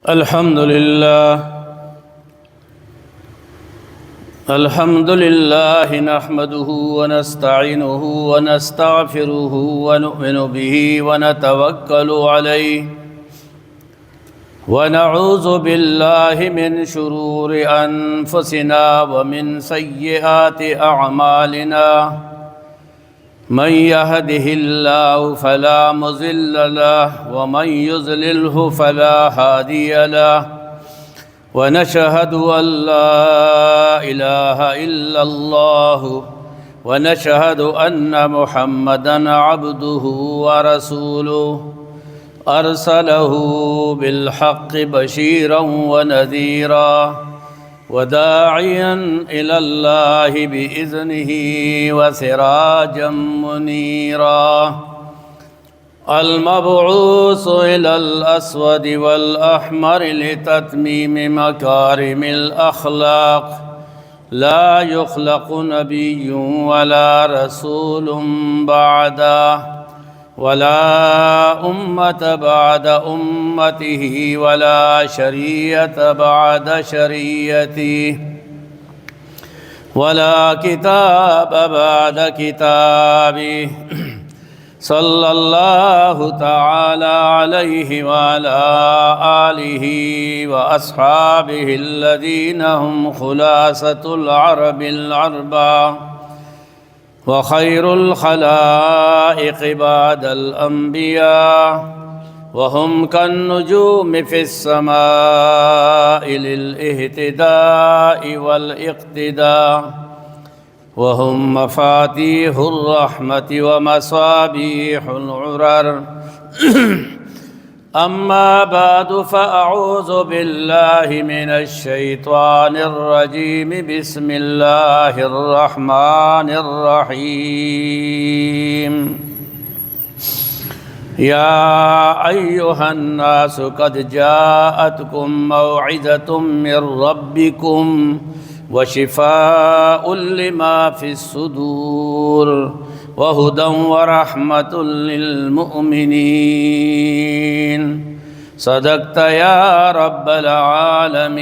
الحمد لله نحمده ونستعينه ونستغفره ونؤمن به ونتوكل عليه ونعوذ بالله من شرور أنفسنا ومن سيئات أعمالنا من يهده الله فلا مضل له ومن يضلله فلا هادي له ونشهد أن لا إله إلا الله ونشهد أن محمدًا عبده ورسوله أرسله بالحق بشيرا ونذيرا وداعيا إلى الله بإذنه وسراجا منيرا المبعوث إلى الأسود والأحمر لتتميم مكارم الأخلاق لا يخلق نبي ولا رسول بعده ولا أمة بعد أمته ولا شريعة بعد شريعته ولا كتاب بعد كتابه صلى الله تعالى عليه وعلى آله وأصحابه الذين هم خلاصة العرب الأربعة وخير الخلائق بعد الأنبياء وهم كالنجوم في السماء للاهتداء والاقتداء وهم مفاتيح الرحمة ومصابيح العرر أما بعد فأعوذ بالله من الشيطان الرجيم بسم الله الرحمن الرحيم يا أيها الناس قد جاءتكم موعظة من ربكم وشفاء لما في الصدور وهدى ورحمة للمؤمنين صدقت يا رب العالمين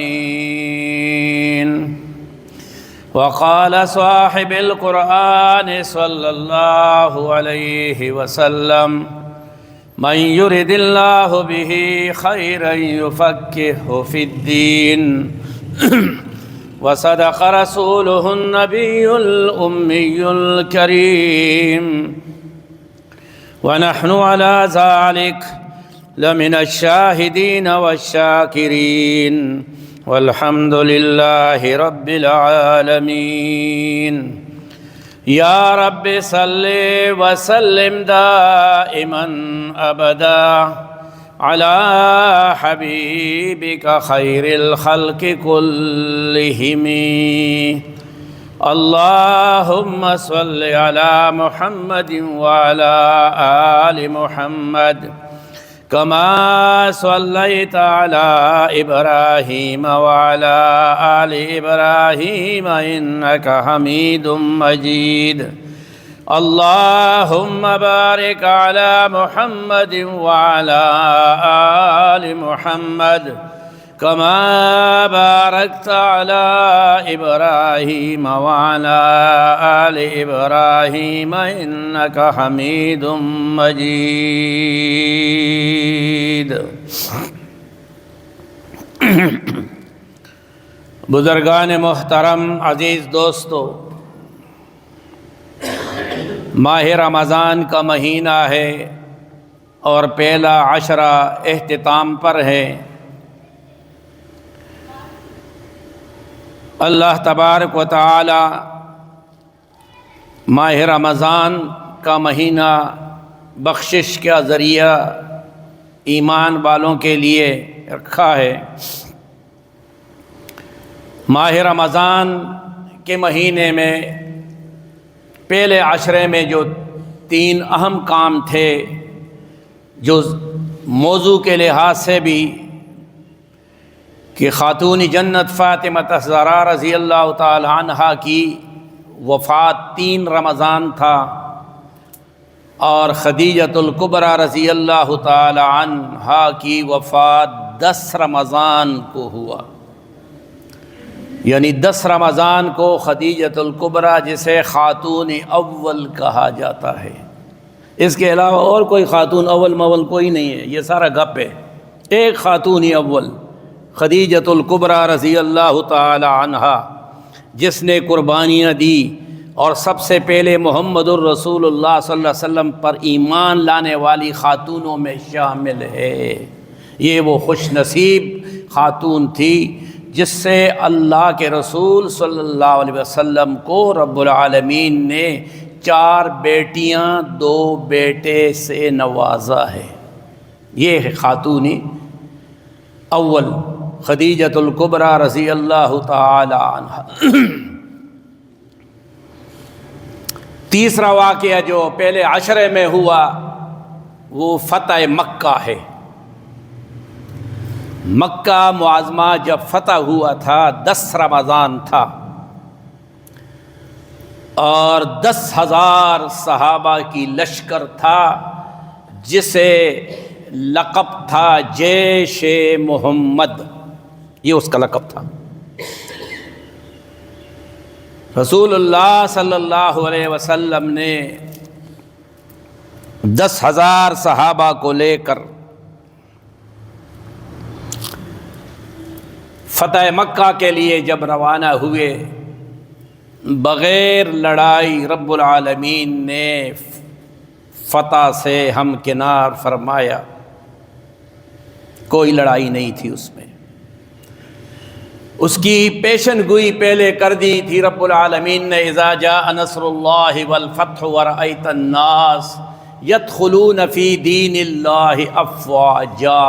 وقال صاحب القرآن صلى الله عليه وسلم من يرد الله به خيرا يفقهه في الدين وصدق رسوله النبي الأمي الكريم ونحن على ذلك لمن الشاهدين والشاكرين والحمد لله رب العالمين يا رب صل وسلم دائما أبدا على حبيبك خير الخلق كلهم اللهم صل على محمد وعلى آل محمد كما صليت على إبراهيم وعلى آل إبراهيم إنك حميد مجيد اللهم بارك على محمد وعلى آل محمد كما باركت على إبراهيم وعلى آل إبراهيم إنك حميد مجيد بزرگان محترم، عزیز دوستو، ماہ رمضان کا مہینہ ہے اور پہلا عشرہ اختتام پر ہے۔ اللہ تبارک و تعالی ماہ رمضان کا مہینہ بخشش کا ذریعہ ایمان والوں کے لیے رکھا ہے۔ ماہ رمضان کے مہینے میں پہلے عشرے میں جو 3 اہم کام تھے، جو موضوع کے لحاظ سے بھی کہ خاتون جنت فاطمہ الزہرا رضی اللہ تعالی عنہا کی وفات 3 رمضان تھا، اور خدیجۃ الکبریٰ رضی اللہ تعالی عنہا کی وفات 10 رمضان کو ہوا، یعنی 10 رمضان کو خدیجۃ الکبریٰ جسے خاتون اول کہا جاتا ہے، اس کے علاوہ اور کوئی خاتون اول مول کوئی نہیں ہے، یہ سارا گپ ہے۔ ایک خاتون اول خدیجۃ الکبریٰ رضی اللہ تعالی عنہا، جس نے قربانیاں دی اور سب سے پہلے محمد الرسول اللہ صلی اللہ علیہ وسلم پر ایمان لانے والی خاتونوں میں شامل ہے۔ یہ وہ خوش نصیب خاتون تھی جس سے اللہ کے رسول صلی اللہ علیہ وسلم کو رب العالمین نے 4 بیٹیاں 2 بیٹے سے نوازا ہے۔ یہ ہے خاتون اول خدیجۃ الکبریٰ رضی اللہ تعالی عنہا۔ تیسرا واقعہ جو پہلے عشرے میں ہوا وہ فتح مکہ ہے۔ مکہ معظمہ جب فتح ہوا تھا 10 رمضان تھا، اور 10,000 صحابہ کی لشکر تھا جسے لقب تھا جیش محمد، یہ اس کا لقب تھا۔ رسول اللہ صلی اللہ علیہ وسلم نے 10,000 صحابہ کو لے کر فتح مکہ کے لیے جب روانہ ہوئے، بغیر لڑائی رب العالمین نے فتح سے ہمکنار فرمایا، کوئی لڑائی نہیں تھی اس میں، اس کی پیشن گوئی پہلے کر دی تھی رب العالمین نے۔ اذا جاء نصر اللہ والفتح ورأیت الناس يدخلون فی دین اللہ افواجا،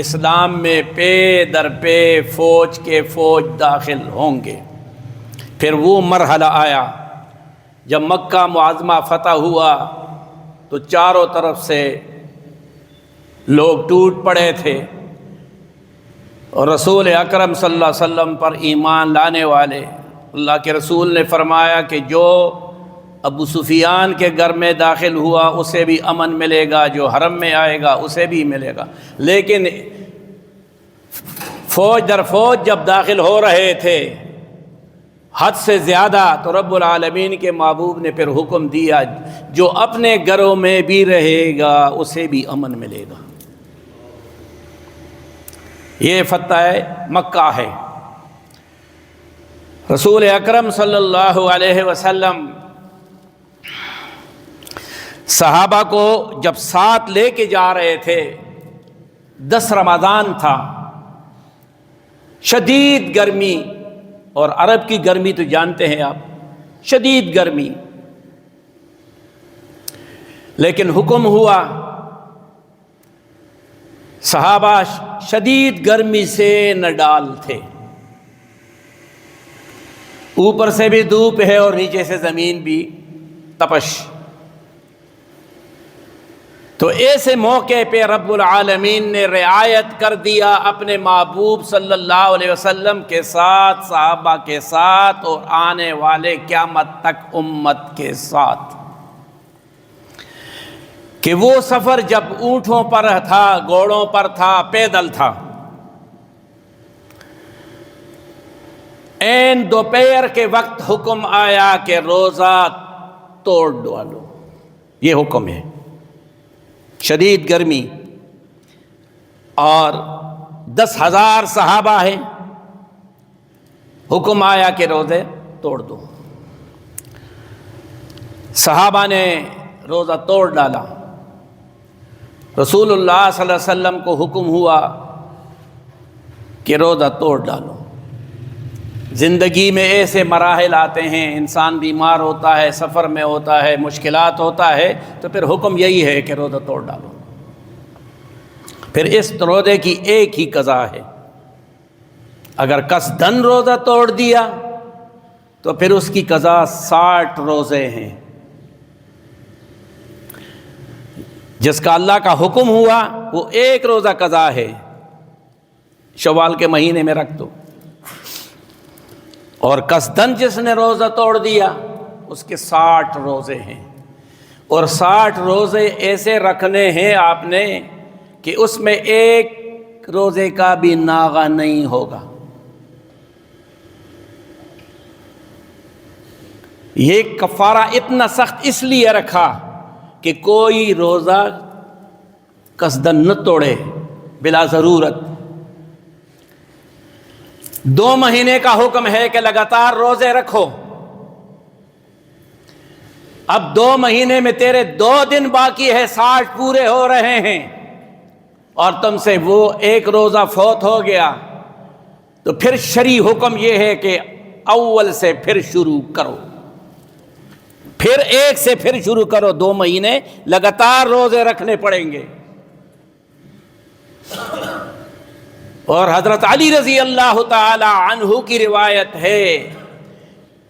اسلام میں پے در پے فوج کے فوج داخل ہوں گے۔ پھر وہ مرحلہ آیا جب مکہ معظمہ فتح ہوا تو چاروں طرف سے لوگ ٹوٹ پڑے تھے، اور رسول اکرم صلی اللہ علیہ وسلم پر ایمان لانے والے، اللہ کے رسول نے فرمایا کہ جو ابو سفیان کے گھر میں داخل ہوا اسے بھی امن ملے گا، جو حرم میں آئے گا اسے بھی ملے گا۔ لیکن فوج در فوج جب داخل ہو رہے تھے حد سے زیادہ، تو رب العالمین کے محبوب نے پھر حکم دیا جو اپنے گھروں میں بھی رہے گا اسے بھی امن ملے گا۔ یہ فتح مکہ ہے۔ رسول اکرم صلی اللہ علیہ وسلم صحابہ کو جب ساتھ لے کے جا رہے تھے، 10 رمضان تھا، شدید گرمی، اور عرب کی گرمی تو جانتے ہیں آپ، شدید گرمی، لیکن حکم ہوا صحابہ شدید گرمی سے نہ ڈال تھے، اوپر سے بھی دھوپ ہے اور نیچے سے زمین بھی تپش، تو ایسے موقع پہ رب العالمین نے رعایت کر دیا اپنے محبوب صلی اللہ علیہ وسلم کے ساتھ، صحابہ کے ساتھ، اور آنے والے قیامت تک امت کے ساتھ، کہ وہ سفر جب اونٹوں پر تھا، گھوڑوں پر تھا، پیدل تھا، عین دوپہر کے وقت حکم آیا کہ روزہ توڑ ڈالو، یہ حکم ہے، شدید گرمی، اور 10,000 صحابہ ہیں، حکم آیا کہ روزے توڑ دو۔ صحابہ نے روزہ توڑ ڈالا، رسول اللہ صلی اللہ علیہ وسلم کو حکم ہوا کہ روزہ توڑ ڈالو۔ زندگی میں ایسے مراحل آتے ہیں، انسان بیمار ہوتا ہے، سفر میں ہوتا ہے، مشکلات ہوتا ہے، تو پھر حکم یہی ہے کہ روزہ توڑ ڈالو۔ پھر اس روزے کی ایک ہی قضا ہے، اگر قصدن روزہ توڑ دیا تو پھر اس کی قضا 60 روزے ہیں، جس کا اللہ کا حکم ہوا وہ ایک روزہ قضا ہے، شوال کے مہینے میں رکھ دو، اور قصدن جس نے روزہ توڑ دیا اس کے 60 روزے ہیں، اور 60 روزے ایسے رکھنے ہیں آپ نے کہ اس میں ایک روزے کا بھی ناغہ نہیں ہوگا۔ یہ کفارہ اتنا سخت اس لیے رکھا کہ کوئی روزہ قصدن نہ توڑے بلا ضرورت۔ 2 مہینے کا حکم ہے کہ لگاتار روزے رکھو، اب 2 مہینے میں تیرے 2 دن باقی ہے، 60 پورے ہو رہے ہیں، اور تم سے وہ 1 روزہ فوت ہو گیا، تو پھر شرعی حکم یہ ہے کہ اول سے پھر شروع کرو، پھر 1 سے پھر شروع کرو۔ 2 مہینے لگاتار روزے رکھنے پڑیں گے۔ اور حضرت علی رضی اللہ تعالی عنہ کی روایت ہے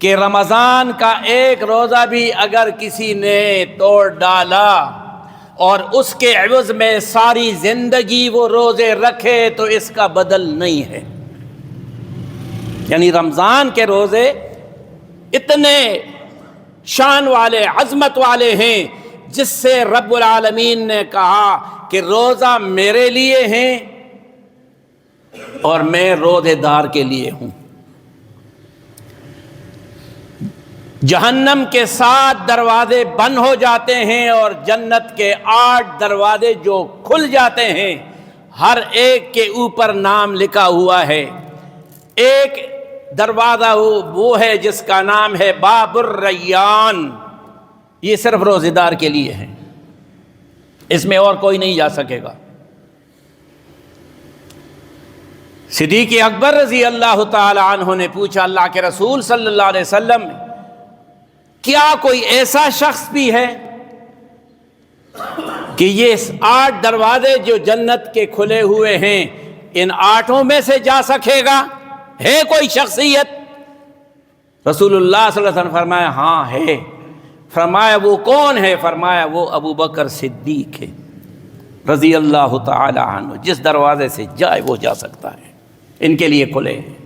کہ رمضان کا 1 روزہ بھی اگر کسی نے توڑ ڈالا اور اس کے عوض میں ساری زندگی وہ روزے رکھے تو اس کا بدل نہیں ہے۔ یعنی رمضان کے روزے اتنے شان والے، عظمت والے ہیں، جس سے رب العالمین نے کہا کہ روزہ میرے لیے ہیں اور میں روزے دار کے لیے ہوں۔ جہنم کے 7 دروازے بند ہو جاتے ہیں اور جنت کے 8 دروازے جو کھل جاتے ہیں، ہر ایک کے اوپر نام لکھا ہوا ہے۔ ایک دروازہ وہ ہے جس کا نام ہے باب الریان، یہ صرف روزے دار کے لیے ہے، اس میں اور کوئی نہیں جا سکے گا۔ صدیق اکبر رضی اللہ تعالی عنہ نے پوچھا اللہ کے رسول صلی اللہ علیہ وسلم، کیا کوئی ایسا شخص بھی ہے کہ یہ 8 دروازے جو جنت کے کھلے ہوئے ہیں ان 8 میں سے جا سکے گا؟ ہے کوئی شخصیت؟ رسول اللہ صلی اللہ علیہ وسلم فرمایا ہاں ہے۔ فرمایا وہ کون ہے؟ فرمایا وہ ابو بکر صدیق ہے رضی اللہ تعالی عنہ، جس دروازے سے جائے وہ جا سکتا ہے، ان کے لیے کھلے ہیں۔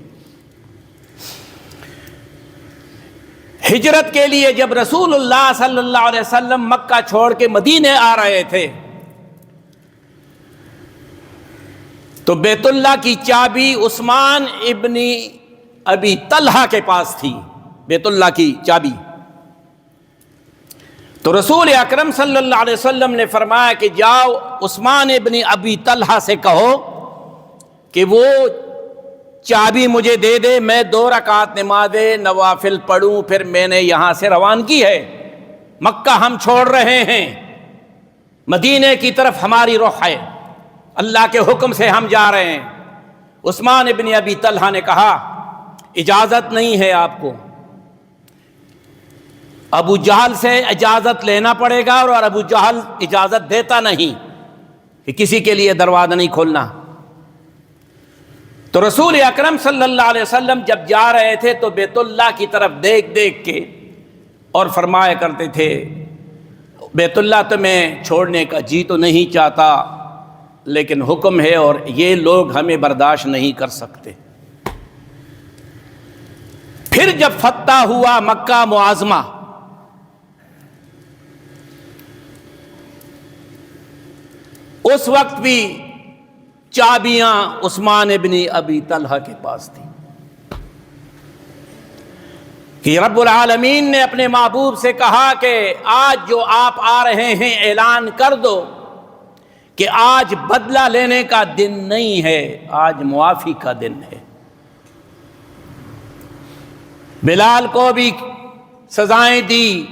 ہجرت کے لیے جب رسول اللہ صلی اللہ علیہ وسلم مکہ چھوڑ کے مدینے آ رہے تھے تو بیت اللہ کی چابی عثمان ابن ابی طلحہ کے پاس تھی، بیت اللہ کی چابی۔ تو رسول اکرم صلی اللہ علیہ وسلم نے فرمایا کہ جاؤ عثمان ابن ابی طلحہ سے کہو کہ وہ چابی مجھے دے دے، میں 2 رکعت نماز نوافل پڑھوں، پھر میں نے یہاں سے روانگی ہے، مکہ ہم چھوڑ رہے ہیں، مدینے کی طرف ہماری رخ ہے، اللہ کے حکم سے ہم جا رہے ہیں۔ عثمان ابن ابی طلحہ نے کہا اجازت نہیں ہے آپ کو، ابو جہل سے اجازت لینا پڑے گا، اور ابو جہل اجازت دیتا نہیں کہ کسی کے لیے دروازہ نہیں کھولنا۔ تو رسول اکرم صلی اللہ علیہ وسلم جب جا رہے تھے تو بیت اللہ کی طرف دیکھ دیکھ کے اور فرمایا کرتے تھے بیت اللہ تو میں چھوڑنے کا جی تو نہیں چاہتا، لیکن حکم ہے اور یہ لوگ ہمیں برداشت نہیں کر سکتے۔ پھر جب فتح ہوا مکہ معظمہ، اس وقت بھی چابیاں عثمان ابن ابی طلحہ کے پاس تھی کہ رب العالمین نے اپنے محبوب سے کہا کہ آج جو آپ آ رہے ہیں اعلان کر دو کہ آج بدلہ لینے کا دن نہیں ہے، آج معافی کا دن ہے۔ بلال کو بھی سزائیں دی،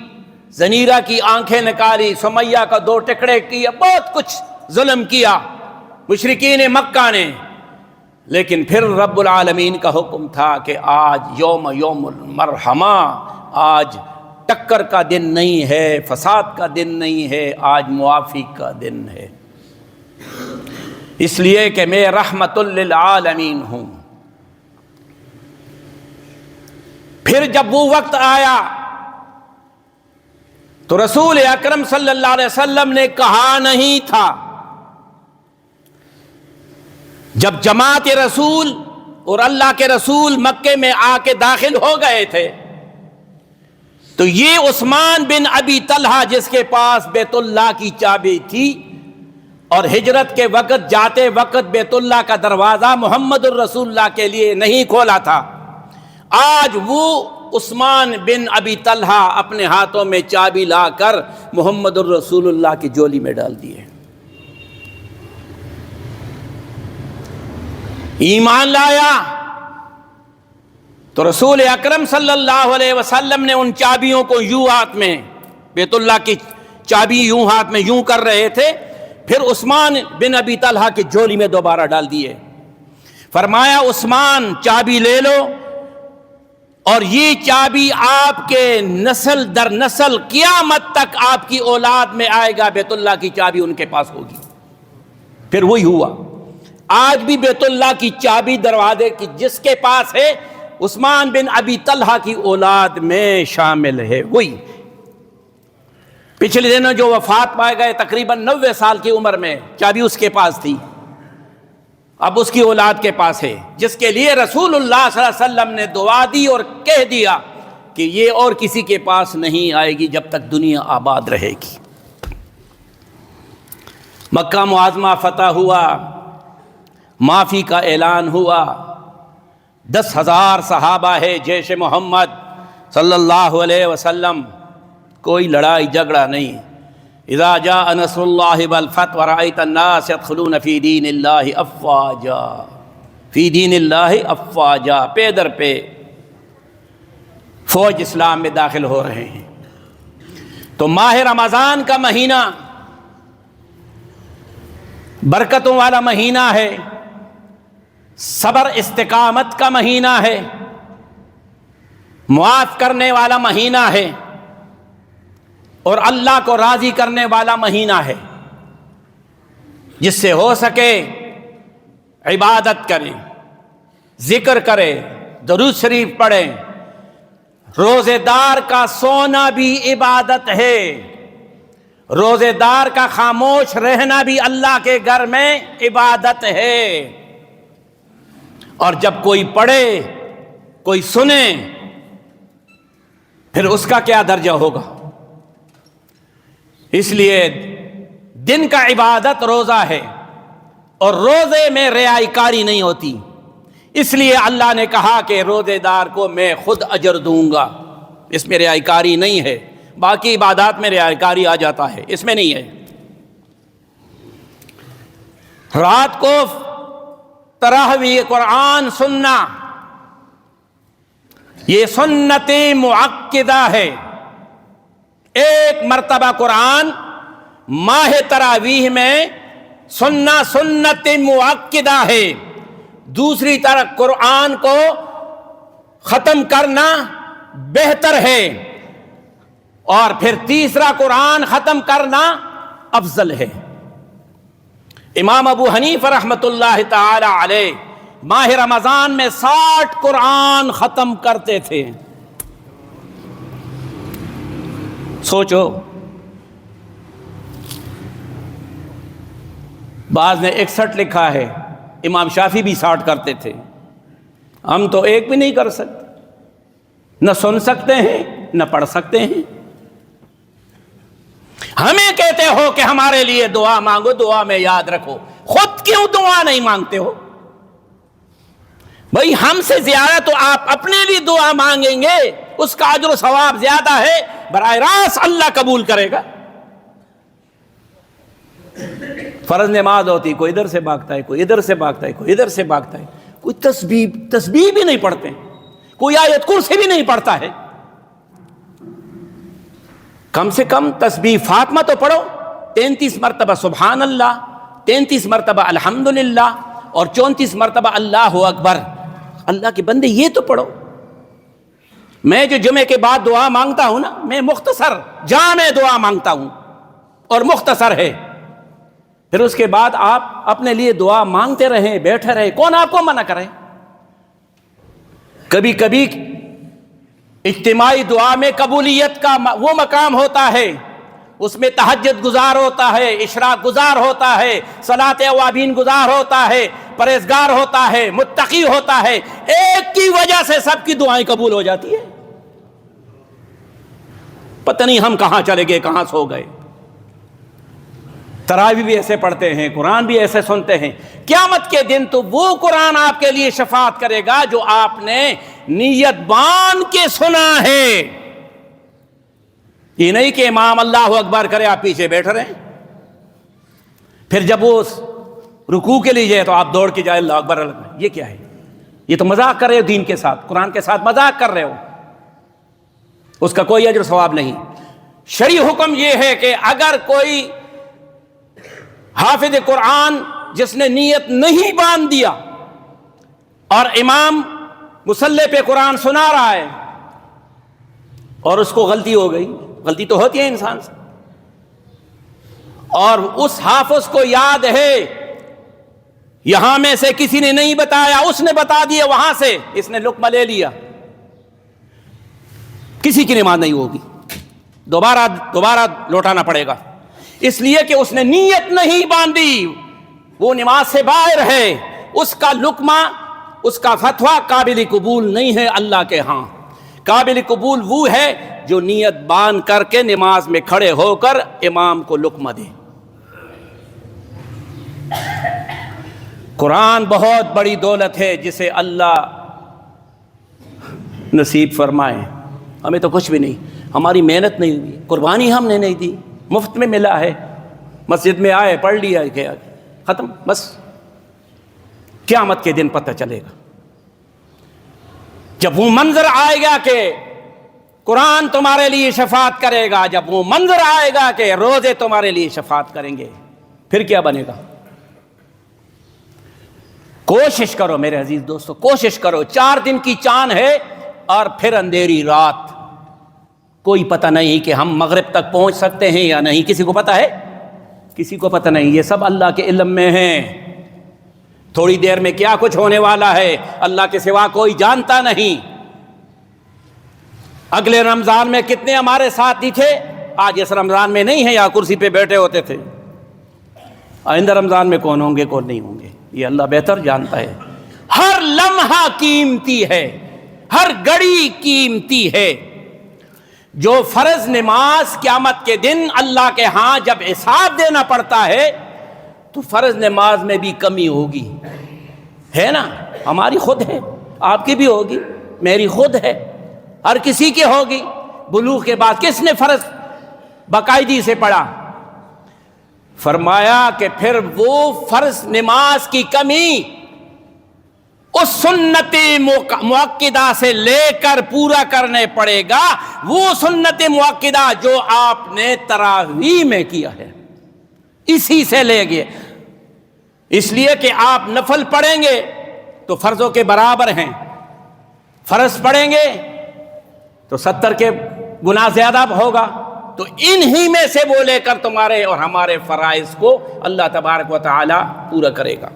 زنیرہ کی آنکھیں نکالی، سمیہ کا 2 ٹکڑے کیے، بہت کچھ ظلم کیا مشرکین مکہ نے، لیکن پھر رب العالمین کا حکم تھا کہ آج یوم المرحمہ، آج ٹکر کا دن نہیں ہے، فساد کا دن نہیں ہے، آج معافی کا دن ہے، اس لیے کہ میں رحمت للعالمین ہوں۔ پھر جب وہ وقت آیا تو رسول اکرم صلی اللہ علیہ وسلم نے کہا نہیں تھا، جب جماعت رسول اور اللہ کے رسول مکے میں آ کے داخل ہو گئے تھے تو یہ عثمان بن ابی طلحہ جس کے پاس بیت اللہ کی چابی تھی، اور ہجرت کے وقت جاتے وقت بیت اللہ کا دروازہ محمد الرسول اللہ کے لیے نہیں کھولا تھا، آج وہ عثمان بن ابی طلحہ اپنے ہاتھوں میں چابی لا کر محمد الرسول اللہ کی جولی میں ڈال دیے۔ ایمان لایا تو رسول اکرم صلی اللہ علیہ وسلم نے ان چابیوں کو یوں ہاتھ میں، بیت اللہ کی چابی یوں ہاتھ میں یوں کر رہے تھے، پھر عثمان بن ابی طلحہ کی جولی میں دوبارہ ڈال دیے۔ فرمایا عثمان چابی لے لو، اور یہ چابی آپ کے نسل در نسل قیامت تک آپ کی اولاد میں آئے گا، بیت اللہ کی چابی ان کے پاس ہوگی۔ پھر وہی ہوا، آج بھی بیت اللہ کی چابی دروازے کی جس کے پاس ہے عثمان بن ابی طلحہ کی اولاد میں شامل ہے۔ وہی پچھلے دنوں جو وفات پائے گئے تقریباً 90 سال کی عمر میں، چابی اس کے پاس تھی، اب اس کی اولاد کے پاس ہے، جس کے لیے رسول اللہ صلی اللہ علیہ وسلم نے دعا دی اور کہہ دیا کہ یہ اور کسی کے پاس نہیں آئے گی جب تک دنیا آباد رہے گی۔ مکہ معظمہ فتح ہوا، معافی کا اعلان ہوا، 10,000 صحابہ ہے جیش محمد صلی اللہ علیہ وسلم، کوئی لڑائی جھگڑا نہیں۔ اذا جاء نصر اللہ والفتح ورأیت الناس يدخلون فی دین اللہ افواجا، فی دین اللہ افواجا، پے در پہ فوج اسلام میں داخل ہو رہے ہیں۔ تو ماہ رمضان کا مہینہ برکتوں والا مہینہ ہے، صبر استقامت کا مہینہ ہے، معاف کرنے والا مہینہ ہے، اور اللہ کو راضی کرنے والا مہینہ ہے۔ جس سے ہو سکے عبادت کریں، ذکر کریں، درود شریف پڑھیں۔ روزے دار کا سونا بھی عبادت ہے، روزے دار کا خاموش رہنا بھی اللہ کے گھر میں عبادت ہے۔ اور جب کوئی پڑھے، کوئی سنے، پھر اس کا کیا درجہ ہوگا؟ اس لیے دن کا عبادت روزہ ہے، اور روزے میں رعائی کاری نہیں ہوتی، اس لیے اللہ نے کہا کہ روزے دار کو میں خود اجر دوں گا۔ اس میں رعائی کاری نہیں ہے، باقی عبادات میں رعائی کاری آ جاتا ہے، اس میں نہیں ہے۔ رات کو تراویح قرآن سننا یہ سنت مؤکدہ ہے۔ ایک مرتبہ قرآن ماہ تراویح میں سننا سنت مؤکدہ ہے، دوسری طرف قرآن کو ختم کرنا بہتر ہے، اور پھر تیسرا قرآن ختم کرنا افضل ہے۔ امام ابو حنیفہ رحمۃ اللہ تعالی علیہ ماہ رمضان میں 60 قرآن ختم کرتے تھے۔ سوچو، بعض نے 61 لکھا ہے، امام شافعی بھی 60 کرتے تھے۔ ہم تو ایک بھی نہیں کر سکتے، نہ سن سکتے ہیں نہ پڑھ سکتے ہیں۔ ہمیں کہتے ہو کہ ہمارے لیے دعا مانگو، دعا میں یاد رکھو، خود کیوں دعا نہیں مانگتے ہو؟ بھئی ہم سے زیادہ تو آپ اپنے لیے دعا مانگیں گے، اس کا اجر و ثواب زیادہ ہے، براہ راست اللہ قبول کرے گا۔ فرض نماز ہوتی، کوئی ادھر سے بھاگتا ہے، کوئی ادھر سے بھاگتا ہے، کوئی ادھر سے بھاگتا ہے، کوئی تسبیح بھی نہیں پڑھتے، کوئی آیت کرسی بھی نہیں پڑھتا ہے۔ کم سے کم تسبیح فاطمہ تو پڑھو، 33 مرتبہ سبحان اللہ، 33 مرتبہ الحمدللہ، اور 34 مرتبہ اللہ اکبر۔ اللہ کے بندے یہ تو پڑھو۔ میں جو جمعے کے بعد دعا مانگتا ہوں نا، میں مختصر جامع دعا مانگتا ہوں، اور مختصر ہے۔ پھر اس کے بعد آپ اپنے لیے دعا مانگتے رہیں، بیٹھے رہیں، کون آپ کو منع کرے؟ کبھی کبھی اجتماعی دعا میں قبولیت کا وہ مقام ہوتا ہے، اس میں تہجد گزار ہوتا ہے، اشراق گزار ہوتا ہے، صلاۃ اوابین گزار ہوتا ہے، پرہیزگار ہوتا ہے، متقی ہوتا ہے۔ ایک کی وجہ سے سب کی دعائیں قبول ہو جاتی ہے۔ پتہ نہیں ہم کہاں چلے گئے، کہاں سو گئے۔ تراویح بھی ایسے پڑھتے ہیں، قرآن بھی ایسے سنتے ہیں، قیامت کے دن تو وہ قرآن آپ کے لیے شفاعت کرے گا جو آپ نے نیت باندھ کے سنا ہے۔ یہ نہیں کہ امام اللہ اکبر کرے آپ پیچھے بیٹھ رہے ہیں، پھر جب وہ رکوع کے لیے جائے تو آپ دوڑ کے جائے اللہ اکبر اللہ اکبر۔ یہ کیا ہے؟ یہ تو مذاق کر رہے ہو دین کے ساتھ، قرآن کے ساتھ مذاق کر رہے ہو، اس کا کوئی اجر ثواب نہیں۔ شرعی حکم یہ ہے کہ اگر کوئی حافظ قرآن جس نے نیت نہیں باندھ دیا اور امام مصلی پہ قرآن سنا رہا ہے اور اس کو غلطی ہو گئی، غلطی تو ہوتی ہے انسان سے، اور اس حافظ کو یاد ہے یہاں میں سے کسی نے نہیں بتایا، اس نے بتا دیا وہاں سے، اس نے لقمہ لے لیا، کسی کی نماز نہیں ہوگی، دوبارہ لوٹانا پڑے گا، اس لیے کہ اس نے نیت نہیں باندھی، وہ نماز سے باہر ہے، اس کا لقمہ، اس کا فتویٰ قابل قبول نہیں ہے اللہ کے ہاں۔ قابل قبول وہ ہے جو نیت باندھ کر کے نماز میں کھڑے ہو کر امام کو لقمہ دے۔ قرآن بہت بڑی دولت ہے جسے اللہ نصیب فرمائے۔ ہمیں تو کچھ بھی نہیں، ہماری محنت نہیں ہوئی، قربانی ہم نے نہیں دی، مفت میں ملا ہے، مسجد میں آئے پڑھ لیا گیا، ختم، بس۔ قیامت کے دن پتہ چلے گا جب وہ منظر آئے گا کہ قرآن تمہارے لیے شفاعت کرے گا، جب وہ منظر آئے گا کہ روزے تمہارے لیے شفاعت کریں گے، پھر کیا بنے گا؟ کوشش کرو میرے عزیز دوستو، کوشش کرو، 4 دن کی چاند ہے اور پھر اندھیری رات، کوئی پتہ نہیں کہ ہم مغرب تک پہنچ سکتے ہیں یا نہیں، کسی کو پتہ ہے؟ کسی کو پتہ نہیں، یہ سب اللہ کے علم میں ہیں۔ تھوڑی دیر میں کیا کچھ ہونے والا ہے اللہ کے سوا کوئی جانتا نہیں۔ اگلے رمضان میں کتنے ہمارے ساتھی تھے، آج اس رمضان میں نہیں ہیں، یا کرسی پہ بیٹھے ہوتے تھے، آئندہ رمضان میں کون ہوں گے کون نہیں ہوں گے، یہ اللہ بہتر جانتا ہے۔ ہر لمحہ قیمتی ہے، ہر گھڑی قیمتی ہے۔ جو فرض نماز قیامت کے دن اللہ کے ہاں جب حساب دینا پڑتا ہے تو فرض نماز میں بھی کمی ہوگی، ہے نا؟ ہماری خود ہے، آپ کی بھی ہوگی، میری خود ہے، ہر کسی کی ہوگی۔ بلوغ کے بعد کس نے فرض باقاعدگی سے پڑھا؟ فرمایا کہ پھر وہ فرض نماز کی کمی اس سنت مؤکدہ سے لے کر پورا کرنے پڑے گا، وہ سنت مؤکدہ جو آپ نے تراویح میں کیا ہے، اسی سے لے گئے، اس لیے کہ آپ نفل پڑھیں گے تو فرضوں کے برابر ہیں، فرض پڑھیں گے تو 70 کے گناہ زیادہ ہوگا، تو انہی میں سے وہ لے کر تمہارے اور ہمارے فرائض کو اللہ تبارک و تعالی پورا کرے گا۔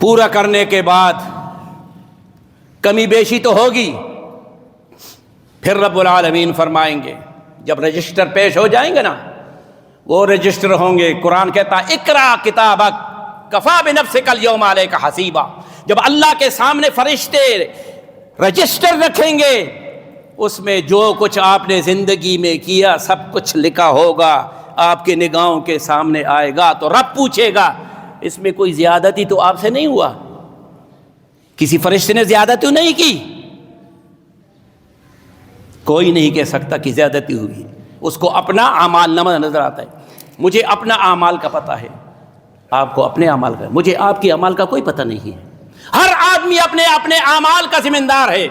پورا کرنے کے بعد کمی بیشی تو ہوگی، پھر رب العالمین فرمائیں گے، جب رجسٹر پیش ہو جائیں گے نا، وہ رجسٹر ہوں گے، قرآن کہتا ہے اقرا کتابک کفا بنفسک الیوم علیک حسیبا، جب اللہ کے سامنے فرشتے رجسٹر رکھیں گے، اس میں جو کچھ آپ نے زندگی میں کیا سب کچھ لکھا ہوگا، آپ کے نگاہوں کے سامنے آئے گا، تو رب پوچھے گا اس میں کوئی زیادتی تو آپ سے نہیں ہوا؟ کسی فرشتے نے زیادتی نہیں کی؟ کوئی نہیں کہہ سکتا کہ زیادتی ہوئی، اس کو اپنا اعمال نامہ نظر آتا ہے۔ مجھے اپنا اعمال کا پتہ ہے، آپ کو اپنے اعمال کا، مجھے آپ کی اعمال کا کوئی پتہ نہیں ہے۔ ہر آدمی اپنے اپنے اعمال کا ذمہ دار ہے۔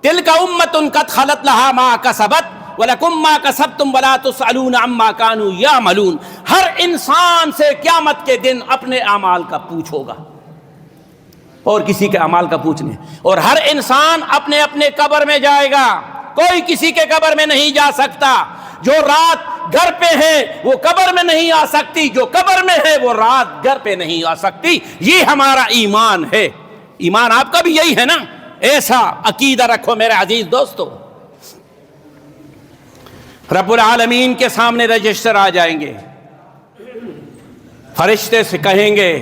تلک امۃ قد خلت لہا ما کسبت وَلَكُمْ مَا كَسَبْتُمْ وَلَا تُسْأَلُونَ عَمَّا كَانُوا يَعْمَلُونَ۔ ہر انسان سے قیامت کے دن اپنے اعمال کا پوچھ ہوگا، اور کسی کے اعمال کا پوچھنے، اور ہر انسان اپنے اپنے قبر میں جائے گا، کوئی کسی کے قبر میں نہیں جا سکتا۔ جو رات گھر پہ ہے وہ قبر میں نہیں آ سکتی، جو قبر میں ہے وہ رات گھر پہ نہیں آ سکتی۔ یہ ہمارا ایمان ہے، ایمان آپ کا بھی یہی ہے نا؟ ایسا عقیدہ رکھو میرے عزیز دوستو۔ رب العالمین کے سامنے رجسٹر آ جائیں گے، فرشتے سے کہیں گے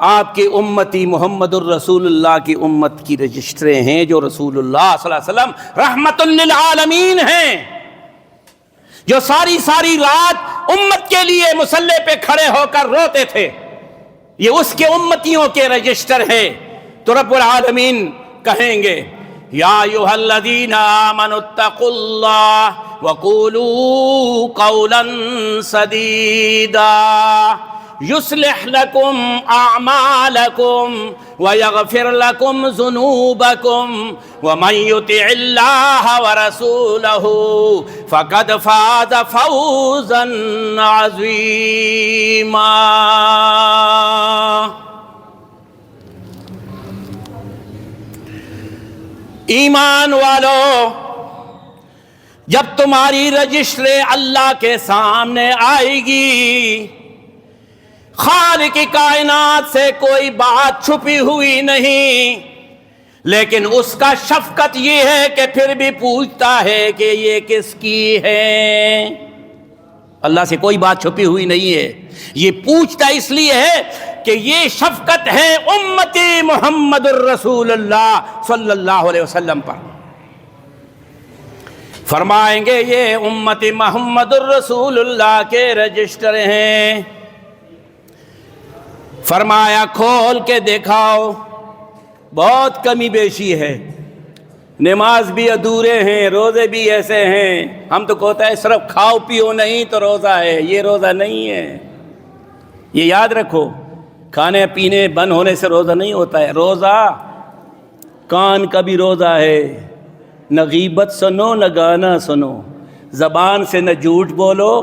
آپ کی امتی محمد الرسول اللہ کی امت کی رجسٹریں ہیں، جو رسول اللہ صلی اللہ علیہ وسلم رحمت للعالمین ہیں۔ جو ساری ساری رات امت کے لیے مصلی پہ کھڑے ہو کر روتے تھے، یہ اس کے امتیوں کے رجسٹر ہیں۔ تو رب العالمین کہیں گے یا ایھا الذین آمنوا اتقوا اللہ وقولوا قولا سدیدا یصلح لکم اعمالکم ویغفر لکم ذنوبکم ومن یطع اللہ ورسولہ فقد فاز فوزا عظیما۔ ایمان والو، جب تمہاری رجسٹری اللہ کے سامنے آئے گی، خالق کائنات سے کوئی بات چھپی ہوئی نہیں، لیکن اس کا شفقت یہ ہے کہ پھر بھی پوچھتا ہے کہ یہ کس کی ہے۔ اللہ سے کوئی بات چھپی ہوئی نہیں ہے، یہ پوچھتا اس لیے ہے کہ یہ شفقت ہے امتی محمد الرسول اللہ صلی اللہ علیہ وسلم پر۔ فرمائیں گے یہ امتی محمد الرسول اللہ کے رجسٹر ہیں۔ فرمایا کھول کے دکھاؤ، بہت کمی بیشی ہے، نماز بھی ادھورے ہیں، روزے بھی ایسے ہیں۔ ہم تو کہتا ہے صرف کھاؤ پیو نہیں تو روزہ ہے، یہ روزہ نہیں ہے۔ یہ یاد رکھو، کھانے پینے بند ہونے سے روزہ نہیں ہوتا ہے، روزہ کان کا بھی روزہ ہے، نہ غیبت سنو نہ گانا سنو، زبان سے نہ جھوٹ بولو،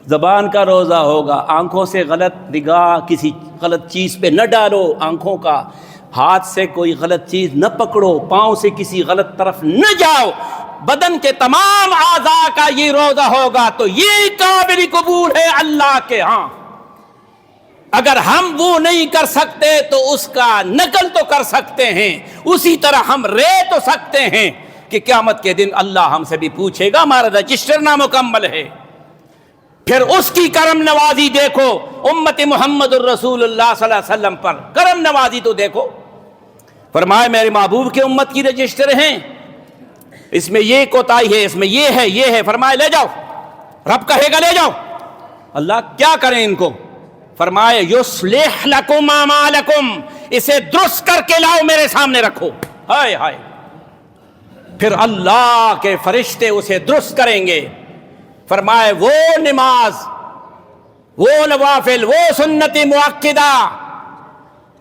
زبان کا روزہ ہوگا، آنکھوں سے غلط نگاہ کسی غلط چیز پہ نہ ڈالو، آنکھوں کا، ہاتھ سے کوئی غلط چیز نہ پکڑو، پاؤں سے کسی غلط طرف نہ جاؤ، بدن کے تمام اعضاء کا یہ روزہ ہوگا تو یہ قابل قبول ہے اللہ کے ہاں۔ اگر ہم وہ نہیں کر سکتے تو اس کا نقل تو کر سکتے ہیں، اسی طرح ہم رہ تو سکتے ہیں کہ قیامت کے دن اللہ ہم سے بھی پوچھے گا، ہمارا رجسٹر نامکمل ہے۔ پھر اس کی کرم نوازی دیکھو، امت محمد الرسول اللہ صلی اللہ علیہ وسلم پر کرم نوازی تو دیکھو۔ فرمائے میرے محبوب کے امت کی رجسٹر ہیں، اس میں یہ کوتاہی ہے، اس میں یہ ہے، یہ ہے، فرمائے لے جاؤ، رب کہے گا لے جاؤ۔ اللہ کیا کریں ان کو؟ فرمائے یصلح لکم اعمالکم، اسے درست کر کے لاؤ میرے سامنے رکھو۔ ہائے ہائے، پھر اللہ کے فرشتے اسے درست کریں گے۔ فرمائے وہ نماز، وہ نوافل، وہ سنت مؤکدہ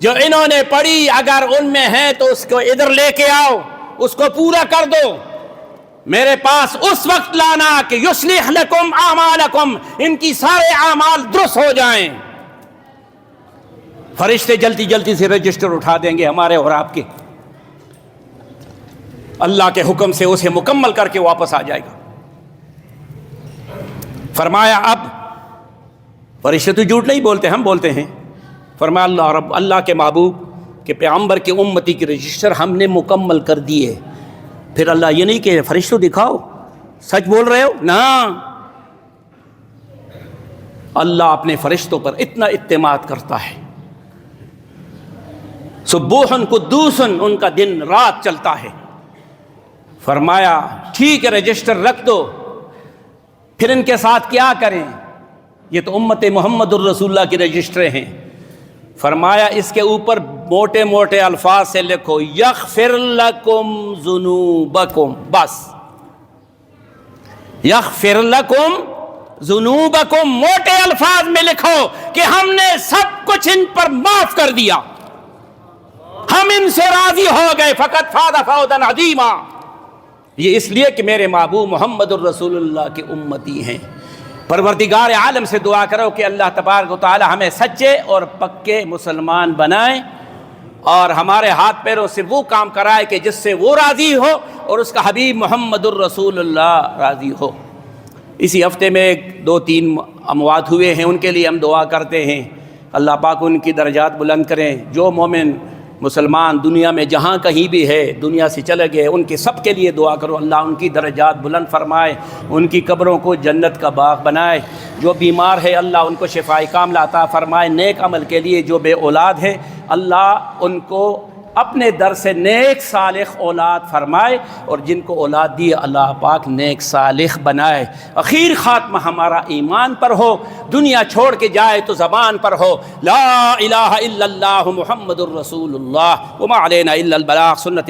جو انہوں نے پڑھی، اگر ان میں ہے تو اس کو ادھر لے کے آؤ، اس کو پورا کر دو، میرے پاس اس وقت لانا کہ یصلح لکم اعمالکم، ان کی سارے اعمال درست ہو جائیں۔ فرشتے جلدی جلدی سے رجسٹر اٹھا دیں گے ہمارے اور آپ کے، اللہ کے حکم سے اسے مکمل کر کے واپس آ جائے گا۔ فرمایا اب فرشتے تو جھوٹ نہیں بولتے، ہم بولتے ہیں۔ فرمایا اللہ کے محبوب کہ پیغمبر کے امتی کی رجسٹر ہم نے مکمل کر دیے۔ پھر اللہ یہ نہیں کہ فرشتوں دکھاؤ سچ بول رہے ہو، نا، اللہ اپنے فرشتوں پر اتنا اعتماد کرتا ہے، سبوح قدوس، ان کا دن رات چلتا ہے۔ فرمایا ٹھیک ہے رجسٹر رکھ دو، پھر ان کے ساتھ کیا کریں؟ یہ تو امت محمد الرسول اللہ کی رجسٹر ہیں۔ فرمایا اس کے اوپر موٹے موٹے الفاظ سے لکھو یغفر لکم ذنوبکم، بس یغفر لکم ذنوبکم، موٹے الفاظ میں لکھو کہ ہم نے سب کچھ ان پر معاف کر دیا، ہم ان سے راضی ہو گئے، فقط فاز فوزا عظیما۔ یہ اس لیے کہ میرے محبوب محمد الرسول اللہ کے امتی ہیں۔ پروردگار عالم سے دعا کرو کہ اللہ تبارک و تعالی ہمیں سچے اور پکے مسلمان بنائے اور ہمارے ہاتھ پیروں سے وہ کام کرائے کہ جس سے وہ راضی ہو اور اس کا حبیب محمد الرسول اللہ راضی ہو۔ اسی ہفتے میں 2-3 اموات ہوئے ہیں، ان کے لیے ہم دعا کرتے ہیں، اللہ پاک ان کی درجات بلند کریں۔ جو مومن مسلمان دنیا میں جہاں کہیں بھی ہے، دنیا سے چلے گئے، ان کے سب کے لیے دعا کرو، اللہ ان کی درجات بلند فرمائے، ان کی قبروں کو جنت کا باغ بنائے۔ جو بیمار ہے اللہ ان کو شفائے کاملہ عطا فرمائے۔ نیک عمل کے لیے جو بے اولاد ہے اللہ ان کو اپنے در سے نیک صالح اولاد فرمائے، اور جن کو اولاد دی اللہ پاک نیک صالح بنائے۔ اخیر خاتمہ ہمارا ایمان پر ہو، دنیا چھوڑ کے جائے تو زبان پر ہو لا الہ الا اللہ محمد الرسول اللہ وما علینا الا البلاغ سنت